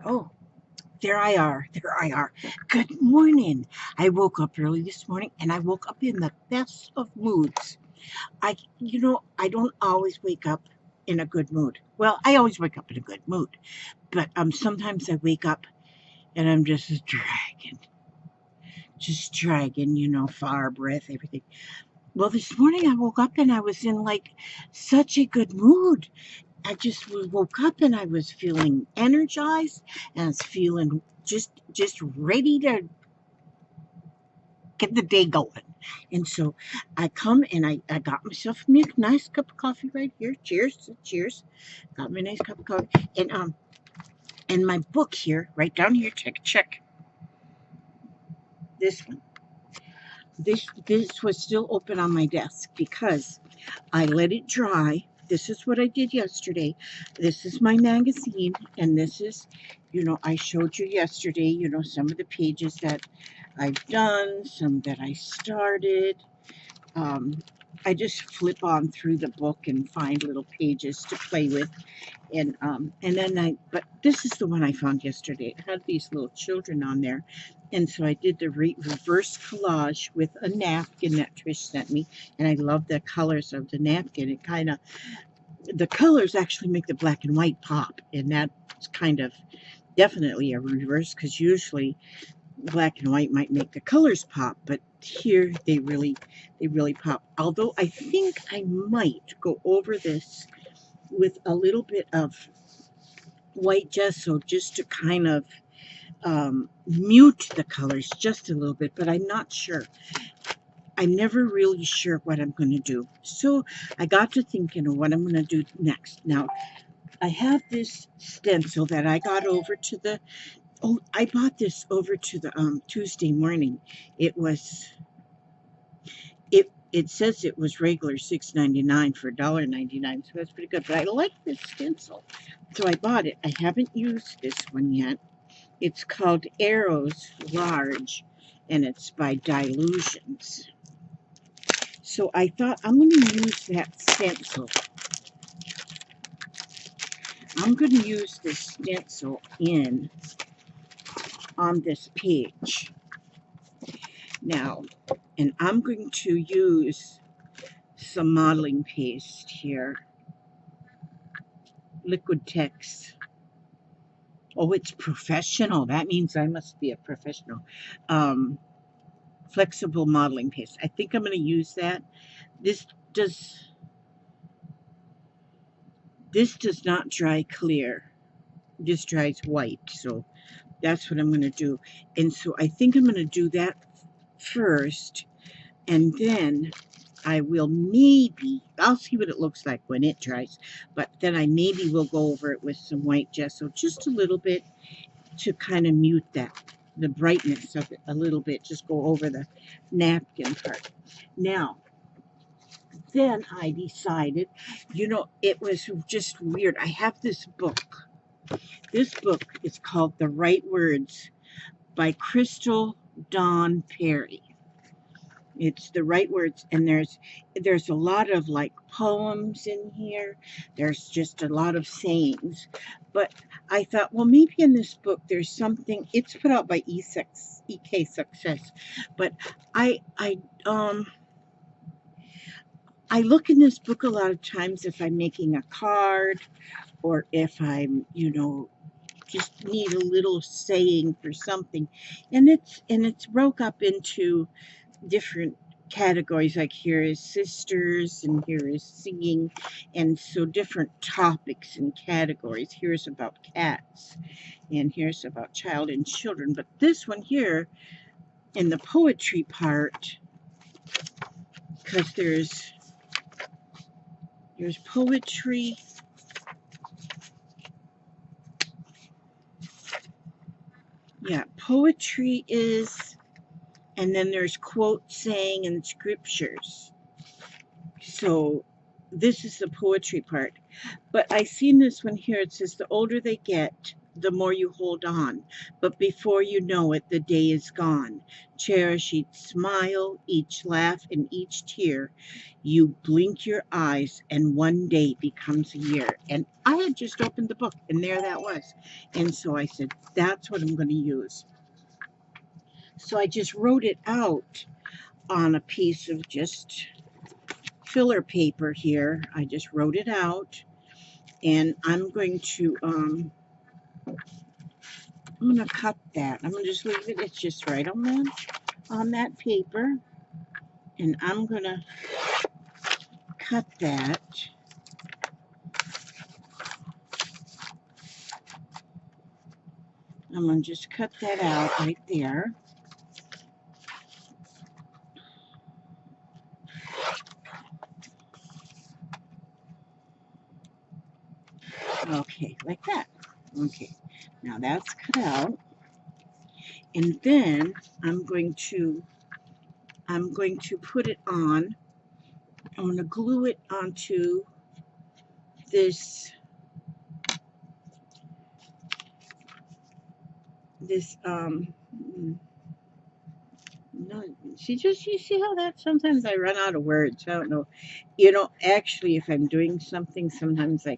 Oh, there I are. There I are. Good morning. I woke up early this morning and I woke up in the best of moods. I don't always wake up in a good mood. Well, I always wake up in a good mood, but sometimes I wake up and I'm just dragging, far breath, everything. Well, this morning I woke up and I was in like such a good mood. I just woke up and I was feeling energized and I was feeling just ready to get the day going. And so I come and I got myself a nice cup of coffee right here. Cheers, cheers. Got me a nice cup of coffee. And my book here, right down here, check. This one. This was still open on my desk because I let it dry. This is what I did yesterday. This is my magazine, and this is, I showed you yesterday, some of the pages that I've done, some that I started. Um, I just flip on through the book and find little pages to play with, and then but this is the one I found yesterday. It had these little children on there, and so I did the reverse collage with a napkin that Trish sent me, and I love the colors of the napkin. The colors actually make the black and white pop, and that's kind of definitely a reverse because usually black and white might make the colors pop, but here they really pop. Although I think I might go over this with a little bit of white gesso just to kind of mute the colors just a little bit, but I'm not sure. I'm never really sure what I'm going to do. So I got to thinking of what I'm going to do next. Now, I have this stencil that I got over to the, oh, I bought this over to the Tuesday morning. It was, it says it was regular $6.99 for $1.99, so that's pretty good. But I like this stencil, so I bought it. I haven't used this one yet. It's called Arrows Large, and it's by Dilutions. So I thought I'm going to use that stencil. I'm going to use this stencil on this page. Now, and I'm going to use some modeling paste here. Liquid Text. Oh, it's professional. That means I must be a professional. Um, Flexible modeling paste. I think I'm going to use that. This does not dry clear. This dries white. So that's what I'm going to do. And so I think I'm going to do that first. And then I will I'll see what it looks like when it dries. But then I maybe will go over it with some white gesso just a little bit to kind of mute the brightness of it a little bit. Just go over the napkin part. Now, then I decided, it was just weird. I have this book. This book is called The Right Words by Crystal Dawn Perry. It's The Right Words, and there's a lot of like poems in here. There's just a lot of sayings. But I thought, well, maybe in this book there's something. It's put out by EK Success. But I look in this book a lot of times if I'm making a card or if I'm, just need a little saying for something. And it's broke up into different categories, like here is sisters and here is singing, and so different topics and categories. Here's about cats and here's about child and children. But this one here in the poetry part, because there's poetry, poetry is, and then there's quote saying and scriptures. So this is the poetry part. But I seen this one here. It says the older they get, the more you hold on. But before you know it, the day is gone. Cherish each smile, each laugh, and each tear. You blink your eyes, and one day becomes a year. And I had just opened the book, and there that was. And so I said, that's what I'm going to use. So I just wrote it out on a piece of just filler paper here. I just wrote it out, and I'm going to cut that. I'm gonna just leave it. It's just right on that paper, and I'm gonna cut that. I'm gonna just cut that out right there. Okay, like that. Okay, now that's cut out, and then I'm going to put it on. I'm going to glue it onto this no, you see how that sometimes I run out of words. I don't know. Actually, if I'm doing something, sometimes I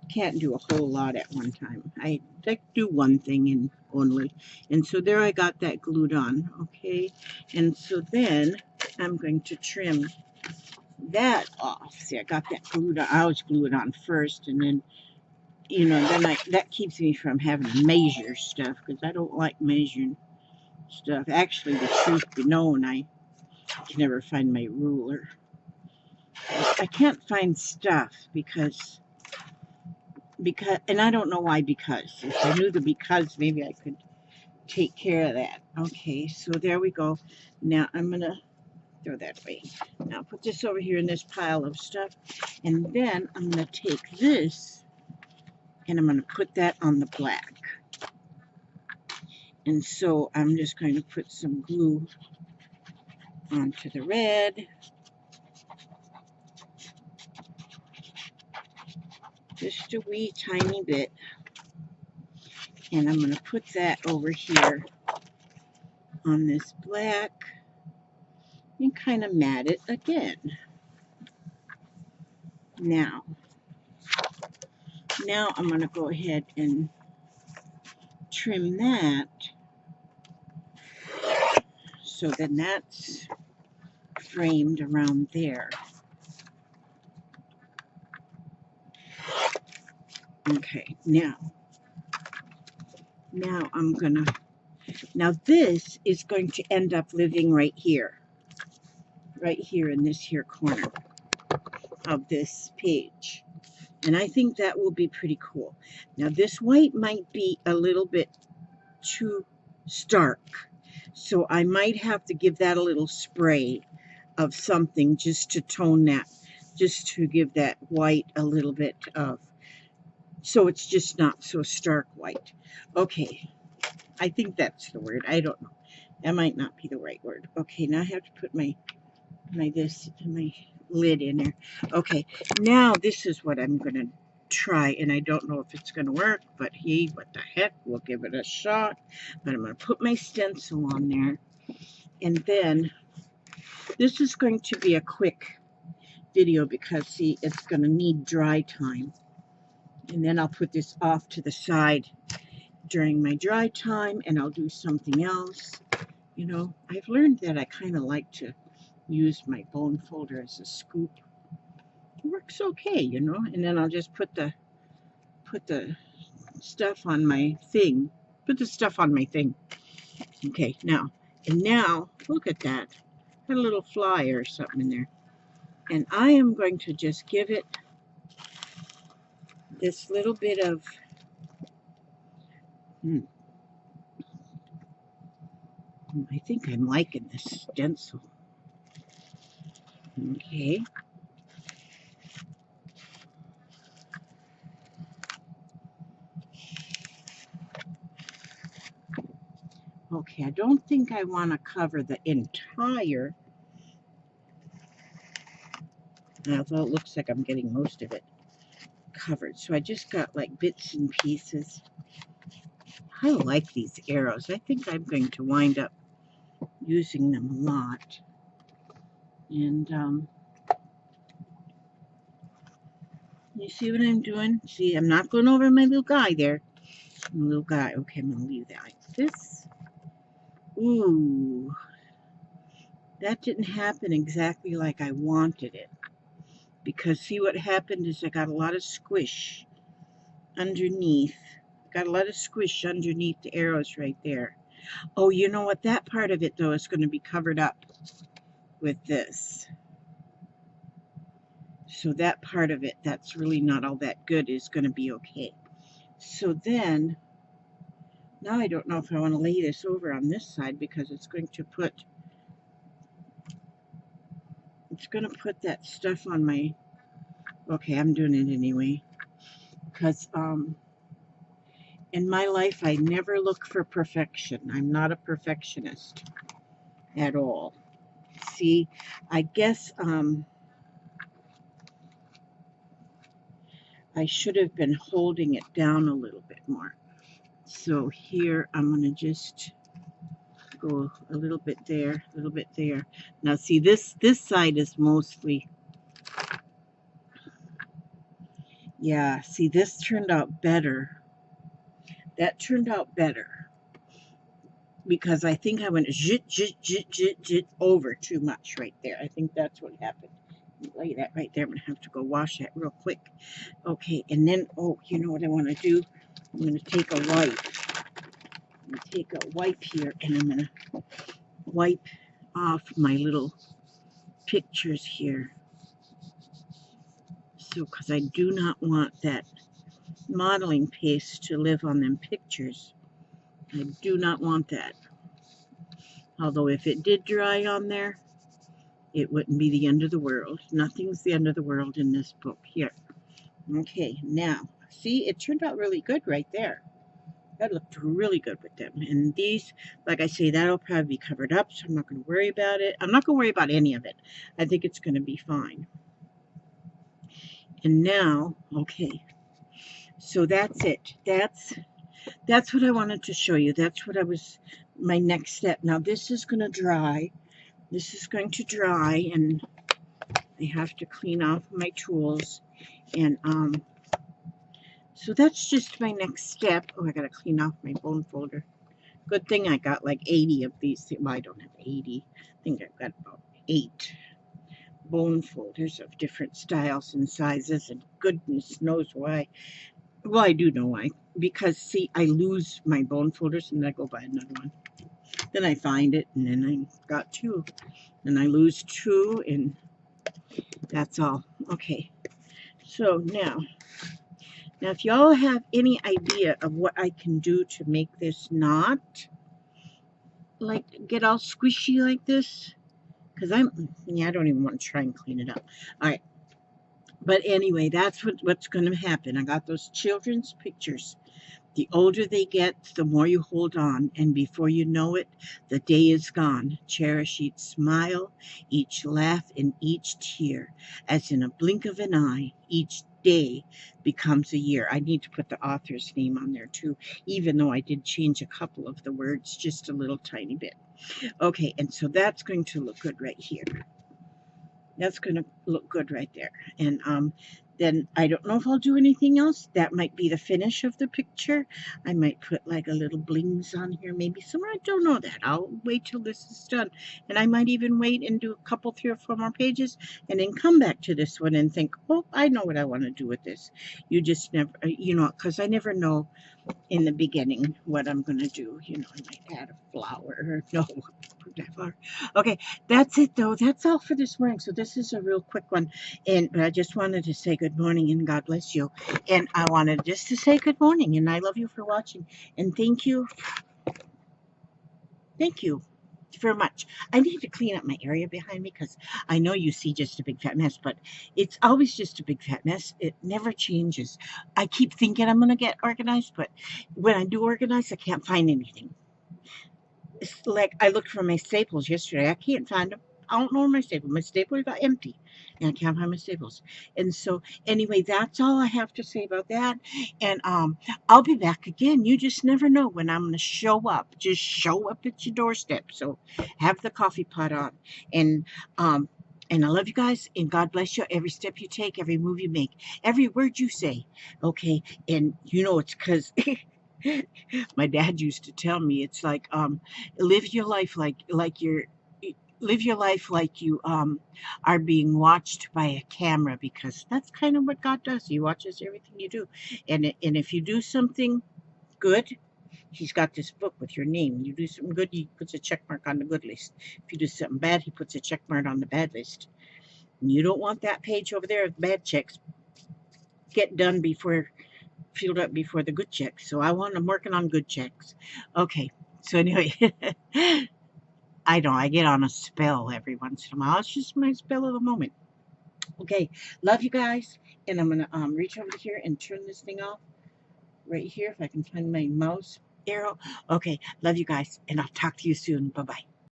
can't do a whole lot at one time. I like do one thing and only. And so there I got that glued on, okay? And so then I'm going to trim that off. See, I got that glued on. I always glue it on first, and then, that keeps me from having to measure stuff, because I don't like measuring stuff. Actually, the truth be known, I can never find my ruler. I can't find stuff because, and I don't know why, because if I knew the because, maybe I could take care of that. Okay, so there we go. Now I'm gonna throw that away. Now put this over here in this pile of stuff, and then I'm gonna take this and I'm gonna put that on the black. And so I'm just going to put some glue onto the red. Just a wee tiny bit. And I'm going to put that over here on this black and kind of mat it again. Now I'm going to go ahead and trim that. So then that's framed around there. Okay, now I'm going to, now this is going to end up living right here in this here corner of this page. And I think that will be pretty cool. Now this white might be a little bit too stark, so I might have to give that a little spray of something just to tone that, just to give that white a little bit of, so it's just not so stark white. Okay, I think that's the word. I don't know. That might not be the right word. Okay, now I have to put my lid in there. Okay, now this is what I'm going to try, and I don't know if it's going to work, but hey, what the heck, we'll give it a shot. But I'm going to put my stencil on there, and then this is going to be a quick video because, see, it's going to need dry time, and then I'll put this off to the side during my dry time, and I'll do something else. I've learned that I kind of like to use my bone folder as a scoop. It works okay, and then I'll just put the stuff on my thing. Okay, now look at that. Got a little fly or something in there. And I am going to just give it this little bit of I think I'm liking this stencil. Okay. Okay, I don't think I want to cover the entire, although it looks like I'm getting most of it covered. So I just got like bits and pieces. I like these arrows. I think I'm going to wind up using them a lot. And you see what I'm doing? See, I'm not going over my little guy there. My little guy. Okay, I'm going to leave that like this. Ooh, that didn't happen exactly like I wanted it. Because see what happened is I got a lot of squish underneath. Got a lot of squish underneath the arrows right there. Oh, you know what? That part of it, though, is going to be covered up with this. So that part of it, that's really not all that good, is going to be okay. So then, now I don't know if I want to lay this over on this side because it's going to put that stuff on my, okay, I'm doing it anyway. Because in my life, I never look for perfection. I'm not a perfectionist at all. See, I guess I should have been holding it down a little bit more. So here I'm going to just go a little bit there, a little bit there. Now see, this side is mostly, yeah, see, this turned out better. That turned out better because I think I went zit, zit, zit, zit, zit over too much right there. I think that's what happened. Lay that right there. I'm going to have to go wash that real quick. Okay, and then, oh, you know what I want to do? I'm going to take a wipe. I'm going to take a wipe here, and I'm going to wipe off my little pictures here. So, because I do not want that modeling paste to live on them pictures. I do not want that. Although if it did dry on there, it wouldn't be the end of the world. Nothing's the end of the world in this book. Here. Okay, now, see, it turned out really good right there. That looked really good with them. And these, like I say, that'll probably be covered up, so I'm not going to worry about it. I'm not going to worry about any of it. I think it's going to be fine. And now, okay, so that's it. That's what I wanted to show you. That's what my next step. Now this is going to dry. This is going to dry, and I have to clean off my tools. And so that's just my next step. Oh, I got to clean off my bone folder. Good thing I got like 80 of these. Well, I don't have 80. I think I've got about 8 bone folders of different styles and sizes, and goodness knows why. Well, I do know why. Because, see, I lose my bone folders, and then I go buy another one. Then I find it, and then I got 2. And I lose 2, and that's all. Okay. So now if y'all have any idea of what I can do to make this not like get all squishy like this, because I don't even want to try and clean it up. All right. But anyway, that's what's going to happen. I got those children's pictures. The older they get, the more you hold on, and before you know it, the day is gone. Cherish each smile, each laugh, and each tear, as in a blink of an eye, each day becomes a year. I need to put the author's name on there too, even though I did change a couple of the words, just a little tiny bit. Okay, and so that's going to look good right here. That's going to look good right there. And then I don't know if I'll do anything else. That might be the finish of the picture. I might put like a little blings on here, maybe somewhere. I don't know that. I'll wait till this is done. And I might even wait and do a couple, 3 or 4 more pages, and then come back to this one and think, oh, I know what I want to do with this. You just never, because I never know in the beginning what I'm going to do. I might add a flower. No, put that flower. Okay, that's it though. That's all for this morning. So this is a real quick one. And I just wanted to say good morning and God bless you. And I wanted just to say good morning and I love you for watching. And thank you. Thank you very much. I need to clean up my area behind me because I know you see just a big fat mess, but it's always just a big fat mess. It never changes. I keep thinking I'm going to get organized, but when I do organize, I can't find anything. It's like I looked for my staples yesterday. I can't find them. I don't know where my staples. My stapler got empty. And I can't find my staples. And so anyway, that's all I have to say about that. And I'll be back again. You just never know when I'm gonna show up. Just show up at your doorstep. So have the coffee pot on. And um and I love you guys, and God bless you every step you take, every move you make, every word you say. Okay. And you know it's because my dad used to tell me, it's like live your life like you're live your life like you are being watched by a camera, because that's kind of what God does. He watches everything you do. And if you do something good, he's got this book with your name. You do something good, he puts a check mark on the good list. If you do something bad, he puts a check mark on the bad list. And you don't want that page over there of bad checks get done before filled up before the good checks. So I'm working on good checks. Okay. So anyway, I know I get on a spell every once in a while. It's just my spell of the moment. Okay. Love you guys. And I'm gonna reach over here and turn this thing off right here if I can find my mouse arrow. Okay. Love you guys, and I'll talk to you soon. Bye bye.